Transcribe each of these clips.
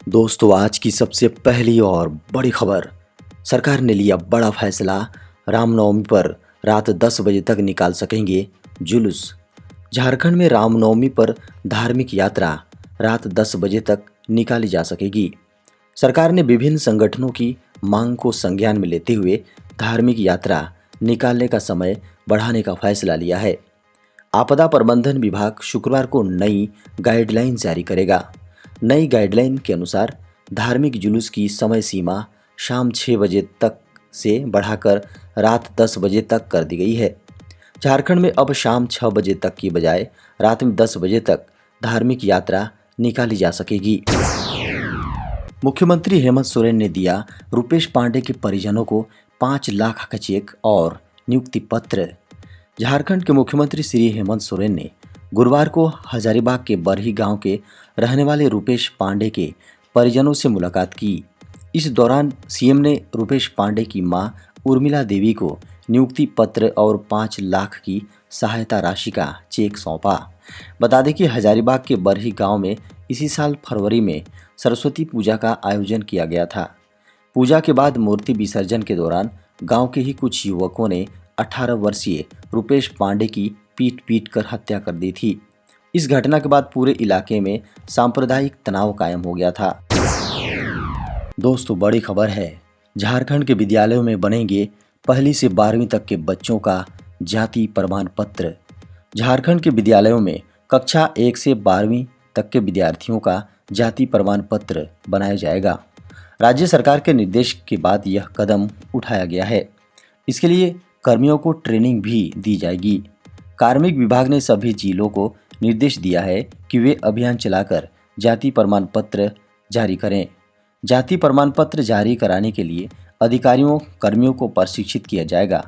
दोस्तों, आज की सबसे पहली और बड़ी खबर। सरकार ने लिया बड़ा फैसला। रामनवमी पर रात 10 बजे तक निकाल सकेंगे जुलूस। झारखंड में रामनवमी पर धार्मिक यात्रा रात 10 बजे तक निकाली जा सकेगी। सरकार ने विभिन्न संगठनों की मांग को संज्ञान में लेते हुए धार्मिक यात्रा निकालने का समय बढ़ाने का फैसला लिया है। आपदा प्रबंधन विभाग शुक्रवार को नई गाइडलाइन जारी करेगा। नई गाइडलाइन के अनुसार धार्मिक जुलूस की समय सीमा शाम 6 बजे तक से बढ़ाकर रात 10 बजे तक कर दी गई है। झारखंड में अब शाम 6 बजे तक की बजाय रात में 10 बजे तक धार्मिक यात्रा निकाली जा सकेगी। मुख्यमंत्री हेमंत सोरेन ने दिया रुपेश पांडे के परिजनों को 5 लाख का चेक और नियुक्ति पत्र। झारखंड के मुख्यमंत्री श्री हेमंत सोरेन ने गुरुवार को हजारीबाग के बरही गांव के रहने वाले रुपेश पांडे के परिजनों से मुलाकात की। इस दौरान सीएम ने रुपेश पांडे की मां उर्मिला देवी को नियुक्ति पत्र और 5 लाख की सहायता राशि का चेक सौंपा। बता दें कि हजारीबाग के बरही गांव में इसी साल फरवरी में सरस्वती पूजा का आयोजन किया गया था। पूजा के बाद मूर्ति विसर्जन के दौरान गांव के ही कुछ युवकों ने 18 वर्षीय रुपेश पांडे की पीट कर हत्या कर दी थी। इस घटना के बाद पूरे इलाके में सांप्रदायिक तनाव कायम हो गया था। दोस्तों, बड़ी खबर है। झारखंड के विद्यालयों में बनेंगे पहली से 12वीं तक के बच्चों का जाति प्रमाण पत्र। झारखंड के विद्यालयों में कक्षा 1 से 12वीं तक के विद्यार्थियों का जाति प्रमाण पत्र बनाया जाएगा। राज्य सरकार के निर्देश के बाद यह कदम उठाया गया है। इसके लिए कर्मियों को ट्रेनिंग भी दी जाएगी। कार्मिक विभाग ने सभी जिलों को निर्देश दिया है कि वे अभियान चलाकर जाति प्रमाण पत्र जारी करें। जाति प्रमाण पत्र जारी कराने के लिए अधिकारियों कर्मियों को प्रशिक्षित किया जाएगा।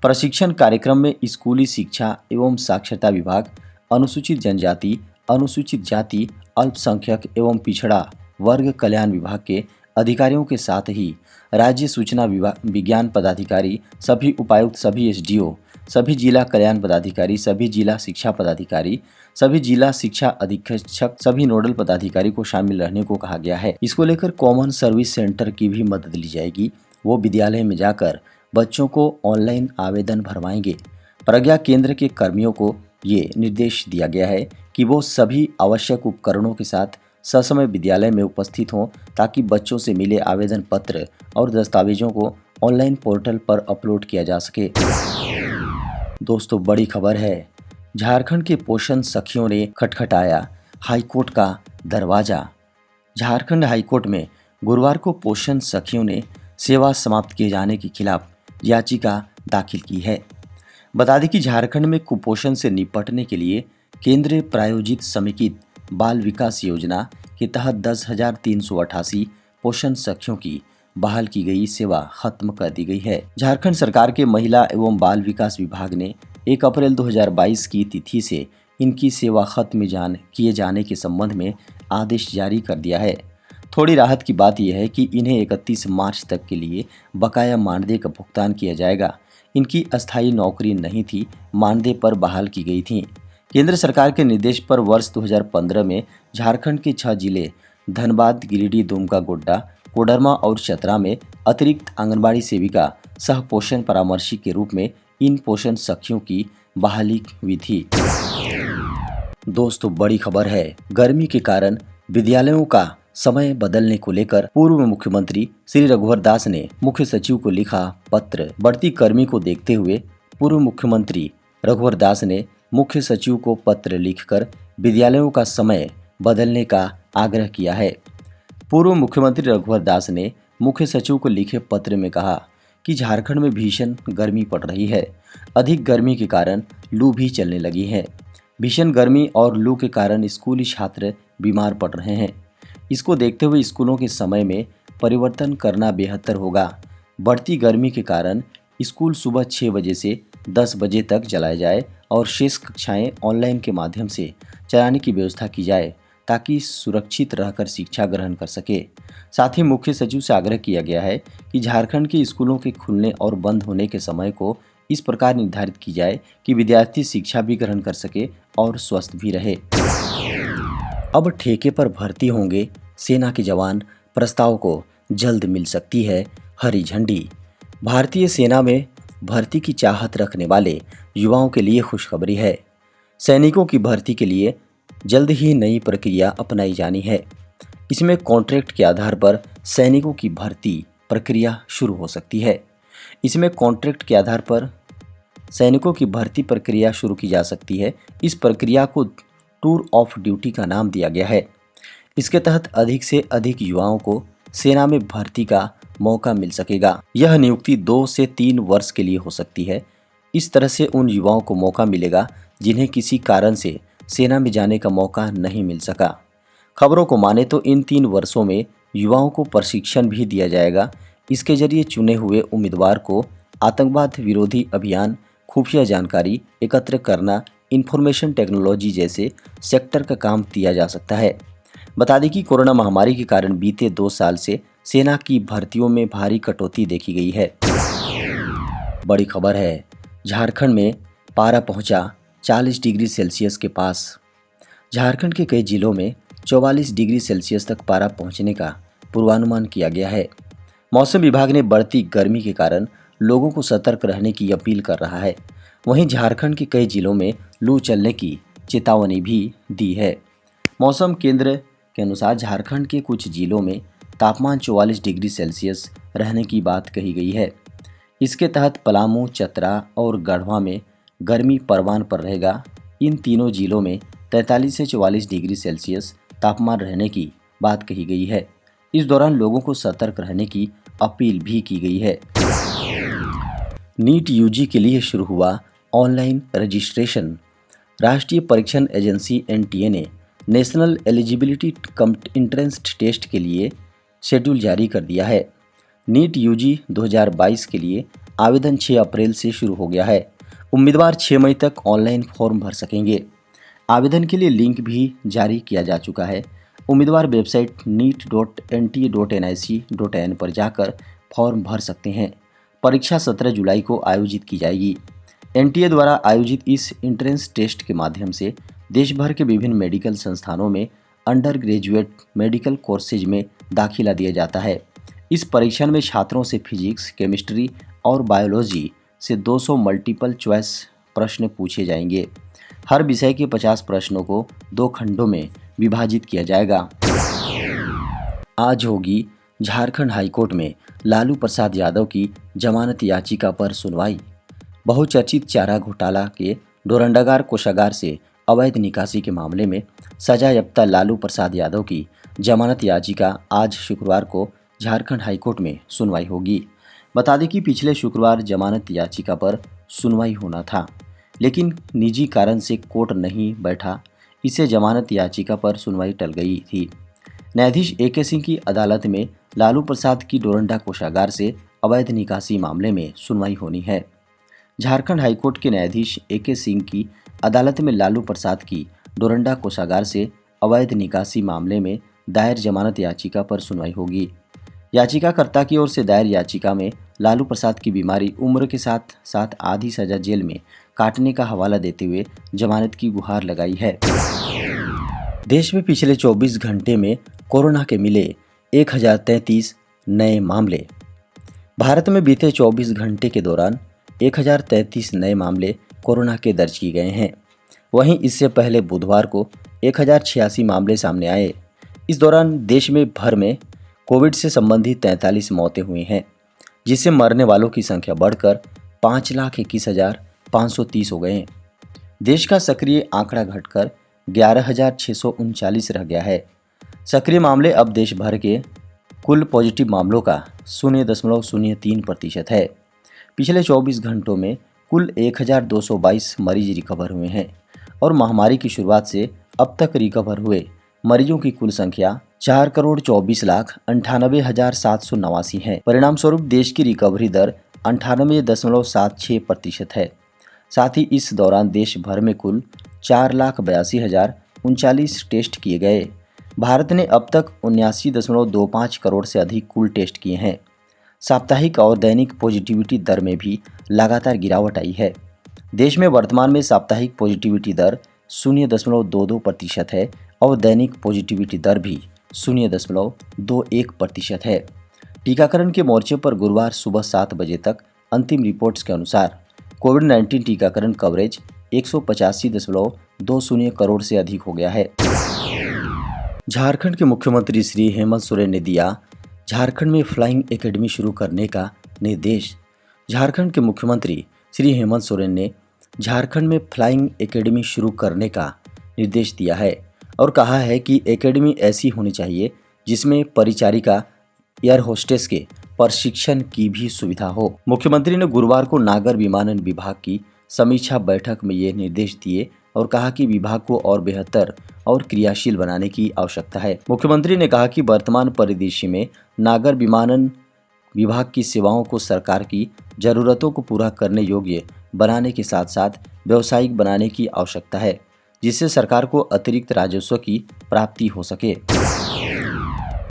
प्रशिक्षण कार्यक्रम में स्कूली शिक्षा एवं साक्षरता विभाग, अनुसूचित जनजाति, अनुसूचित जाति, अल्पसंख्यक एवं पिछड़ा वर्ग कल्याण विभाग के अधिकारियों के साथ ही राज्य सूचना विज्ञान पदाधिकारी, सभी उपायुक्त, सभी एसडीओ, सभी जिला कल्याण पदाधिकारी, सभी जिला शिक्षा पदाधिकारी, सभी जिला शिक्षा अधीक्षक, सभी नोडल पदाधिकारी को शामिल रहने को कहा गया है। इसको लेकर कॉमन सर्विस सेंटर की भी मदद ली जाएगी। वो विद्यालय में जाकर बच्चों को ऑनलाइन आवेदन भरवाएंगे। प्रज्ञा केंद्र के कर्मियों को ये निर्देश दिया गया है कि वो सभी आवश्यक उपकरणों के साथ ससमय विद्यालय में उपस्थित हों ताकि बच्चों से मिले आवेदन पत्र और दस्तावेजों को ऑनलाइन पोर्टल पर अपलोड किया जा सके। दोस्तों, बड़ी खबर है। झारखंड के पोषण सखियों ने खटखटाया हाईकोर्ट का दरवाजा। झारखंड हाईकोर्ट में गुरुवार को पोषण सखियों ने सेवा समाप्त किए जाने के खिलाफ याचिका दाखिल की है। बता दें कि झारखंड में कुपोषण से निपटने के लिए केंद्र प्रायोजित समेकित बाल विकास योजना के तहत 10,388 पोषण सखियों की बहाल की गई सेवा खत्म कर दी गई है। झारखंड सरकार के महिला एवं बाल विकास विभाग ने 1 अप्रैल 2022 की तिथि से इनकी सेवा खत्म किए जाने के संबंध में आदेश जारी कर दिया है। थोड़ी राहत की बात यह है कि इन्हें 31 मार्च तक के लिए बकाया मानदेय का भुगतान किया जाएगा। इनकी अस्थायी नौकरी नहीं थी, मानदेय पर बहाल की गई थी। केंद्र सरकार के निर्देश पर वर्ष 2015 में झारखंड के 6 जिले धनबाद, गिरिडीह, दुमका, गोड्डा, कोडरमा और चतरा में अतिरिक्त आंगनबाड़ी सेविका सह पोषण परामर्शी के रूप में इन पोषण सखियों की बहाली हुई थी। दोस्तों, बड़ी खबर है। गर्मी के कारण विद्यालयों का समय बदलने को लेकर पूर्व मुख्यमंत्री श्री रघुवर दास ने मुख्य सचिव को लिखा पत्र। बढ़ती गर्मी को देखते हुए पूर्व मुख्यमंत्री रघुवर दास ने मुख्य सचिव को पत्र लिखकर विद्यालयों का समय बदलने का आग्रह किया है। पूर्व मुख्यमंत्री रघुवर दास ने मुख्य सचिव को लिखे पत्र में कहा कि झारखंड में भीषण गर्मी पड़ रही है। अधिक गर्मी के कारण लू भी चलने लगी है। भीषण गर्मी और लू के कारण स्कूली छात्र बीमार पड़ रहे हैं। इसको देखते हुए स्कूलों के समय में परिवर्तन करना बेहतर होगा। बढ़ती गर्मी के कारण स्कूल सुबह 6 बजे से 10 बजे तक चलाए जाए और शेष कक्षाएं ऑनलाइन के माध्यम से चलाने की व्यवस्था की जाए ताकि सुरक्षित रहकर शिक्षा ग्रहण कर सके। साथ ही मुख्य सचिव से आग्रह किया गया है कि झारखंड के स्कूलों के खुलने और बंद होने के समय को इस प्रकार निर्धारित की जाए कि विद्यार्थी शिक्षा भी ग्रहण कर सके और स्वस्थ भी रहे। अब ठेके पर भर्ती होंगे सेना के जवान प्रस्ताव को जल्द मिल सकती है हरी झंडी। भारतीय सेना में भर्ती की चाहत रखने वाले युवाओं के लिए खुशखबरी है। सैनिकों की भर्ती के लिए जल्द ही नई प्रक्रिया अपनाई जानी है। इसमें कॉन्ट्रैक्ट के आधार पर सैनिकों की भर्ती प्रक्रिया शुरू हो सकती है। इसमें कॉन्ट्रैक्ट के आधार पर सैनिकों की भर्ती प्रक्रिया शुरू की जा सकती है। इस प्रक्रिया को टूर ऑफ ड्यूटी का नाम दिया गया है। इसके तहत अधिक से अधिक युवाओं को सेना में भर्ती का मौका मिल सकेगा। यह नियुक्ति 2 से 3 वर्ष के लिए हो सकती है। इस तरह से उन युवाओं को मौका मिलेगा जिन्हें किसी कारण से सेना में जाने का मौका नहीं मिल सका। खबरों को माने तो इन 3 वर्षों में युवाओं को प्रशिक्षण भी दिया जाएगा। इसके जरिए चुने हुए उम्मीदवार को आतंकवाद विरोधी अभियान, खुफिया जानकारी एकत्र करना, इंफॉर्मेशन टेक्नोलॉजी जैसे सेक्टर का काम दिया जा सकता है। बता दें कि कोरोना महामारी के कारण बीते 2 साल से सेना की भर्तियों में भारी कटौती देखी गई है। बड़ी खबर है, झारखंड में पारा पहुंचा 40 डिग्री सेल्सियस के पास। झारखंड के कई जिलों में 44 डिग्री सेल्सियस तक पारा पहुंचने का पूर्वानुमान किया गया है। मौसम विभाग ने बढ़ती गर्मी के कारण लोगों को सतर्क रहने की अपील कर रहा है। वहीं झारखंड के कई जिलों में लू चलने की चेतावनी भी दी है। मौसम केंद्र के अनुसार झारखंड के कुछ जिलों में तापमान 44 डिग्री सेल्सियस रहने की बात कही गई है। इसके तहत पलामू, चतरा और गढ़वा में गर्मी परवान पर रहेगा। इन तीनों जिलों में 43 से 44 डिग्री सेल्सियस तापमान रहने की बात कही गई है। इस दौरान लोगों को सतर्क रहने की अपील भी की गई है। नीट यूजी के लिए शुरू हुआ ऑनलाइन रजिस्ट्रेशन। राष्ट्रीय परीक्षण एजेंसी एनटीए ने नेशनल एलिजिबिलिटी एंट्रेंस टेस्ट के लिए शेड्यूल जारी कर दिया है। नीट यूजी 2022 के लिए आवेदन 6 अप्रैल से शुरू हो गया है। उम्मीदवार 6 मई तक ऑनलाइन फॉर्म भर सकेंगे। आवेदन के लिए लिंक भी जारी किया जा चुका है। उम्मीदवार वेबसाइट neet.nta.nic.in पर जाकर फॉर्म भर सकते हैं। परीक्षा 17 जुलाई को आयोजित की जाएगी। एनटीए द्वारा आयोजित इस एंट्रेंस टेस्ट के माध्यम से देश भर के विभिन्न मेडिकल संस्थानों में अंडर ग्रेजुएट मेडिकल कोर्सेज में दाखिला दिया जाता है। इस परीक्षण में छात्रों से फिजिक्स, केमिस्ट्री और बायोलॉजी से 200 मल्टीपल चॉइस प्रश्न पूछे जाएंगे। हर विषय के 50 प्रश्नों को 2 खंडों में विभाजित किया जाएगा। आज होगी झारखंड हाईकोर्ट में लालू प्रसाद यादव की जमानत याचिका पर सुनवाई। बहुचर्चित चारा घोटाला के डोरंडागार कोषागार से अवैध निकासी के मामले में सजायाफ्ता लालू प्रसाद यादव की जमानत याचिका आज शुक्रवार को झारखंड हाईकोर्ट में सुनवाई होगी। बता दें कि पिछले शुक्रवार जमानत याचिका पर सुनवाई होना था, लेकिन निजी कारण से कोर्ट नहीं बैठा। इसे जमानत याचिका पर सुनवाई टल गई थी। न्यायाधीश AK सिंह की अदालत में लालू प्रसाद की डोरंडा कोषागार से अवैध निकासी मामले में सुनवाई होनी है। झारखंड हाईकोर्ट के न्यायाधीश AK सिंह की अदालत में लालू प्रसाद की डोरंडा कोषागार से अवैध निकासी मामले में दायर जमानत याचिका पर सुनवाई होगी। याचिकाकर्ता की ओर से दायर याचिका में लालू प्रसाद की बीमारी, उम्र के साथ साथ आधी सजा जेल में काटने का हवाला देते हुए जमानत की गुहार लगाई है। देश में पिछले 24 घंटे में कोरोना के मिले 1033 नए मामले। भारत में बीते 24 घंटे के दौरान 1033 नए मामले कोरोना के दर्ज किए गए हैं। वहीं इससे पहले बुधवार को 1086 मामले सामने आए। इस दौरान देश में भर में कोविड से संबंधित 43 मौतें हुई हैं, जिससे मरने वालों की संख्या बढ़कर 5,21,530 हो गए हैं। देश का सक्रिय आंकड़ा घटकर 11,639 रह गया है। सक्रिय मामले अब देश भर के कुल पॉजिटिव मामलों का 0.03% है। पिछले 24 घंटों में कुल 1,222 मरीज रिकवर हुए हैं और महामारी की शुरुआत से अब तक रिकवर हुए मरीजों की कुल संख्या 4,24,98,789 है। परिणाम स्वरूप देश की रिकवरी दर 98.76% है। साथ ही इस दौरान देश भर में कुल 4,82,039 टेस्ट किए गए। भारत ने अब तक 79.25 करोड़ से अधिक कुल टेस्ट किए हैं। साप्ताहिक और दैनिक पॉजिटिविटी दर में भी लगातार गिरावट आई है। देश में वर्तमान में साप्ताहिक पॉजिटिविटी दर 0.22% है और दैनिक पॉजिटिविटी दर भी 0.21% है। टीकाकरण के मोर्चे पर गुरुवार सुबह 7 बजे तक अंतिम रिपोर्ट्स के अनुसार कोविड-19 टीकाकरण कवरेज 185.20 करोड़ से अधिक हो गया है। झारखंड के मुख्यमंत्री श्री हेमंत सोरेन ने दिया झारखंड में फ्लाइंग एकेडमी शुरू करने का निर्देश। झारखंड के मुख्यमंत्री श्री हेमंत सोरेन ने झारखंड में फ्लाइंग एकेडमी शुरू करने का निर्देश दिया है और कहा है कि एकेडमी ऐसी होनी चाहिए जिसमें परिचारिका एयर होस्टेस के प्रशिक्षण की भी सुविधा हो। मुख्यमंत्री ने गुरुवार को नागर विमानन विभाग की समीक्षा बैठक में ये निर्देश दिए और कहा कि विभाग को और बेहतर और क्रियाशील बनाने की आवश्यकता है। मुख्यमंत्री ने कहा कि वर्तमान परिदृश्य में नागर विमानन विभाग की सेवाओं को सरकार की जरूरतों को पूरा करने योग्य बनाने के साथ साथ व्यावसायिक बनाने की आवश्यकता है, जिससे सरकार को अतिरिक्त राजस्व की प्राप्ति हो सके।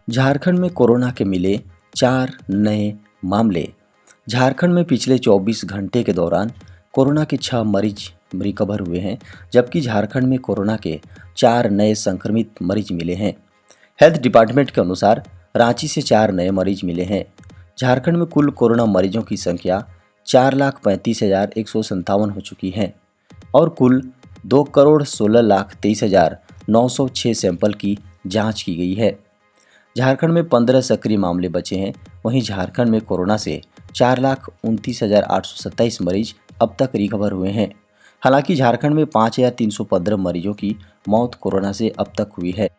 झारखंड में कोरोना के मिले 4 नए मामले। झारखंड में पिछले 24 घंटे के दौरान कोरोना के 6 मरीज रिकवर हुए हैं, जबकि झारखंड में कोरोना के 4 नए संक्रमित मरीज मिले हैं। हेल्थ डिपार्टमेंट के अनुसार रांची से 4 नए मरीज मिले हैं। झारखंड में कुल कोरोना मरीजों की संख्या 4,35,157 हो चुकी है और कुल 2,16,23,906 सैंपल की जांच की गई है। झारखंड में 15 सक्रिय मामले बचे हैं। वहीं झारखंड में कोरोना से 4,29,827 मरीज अब तक रिकवर हुए हैं। हालांकि झारखंड में 5,315 मरीजों की मौत कोरोना से अब तक हुई है।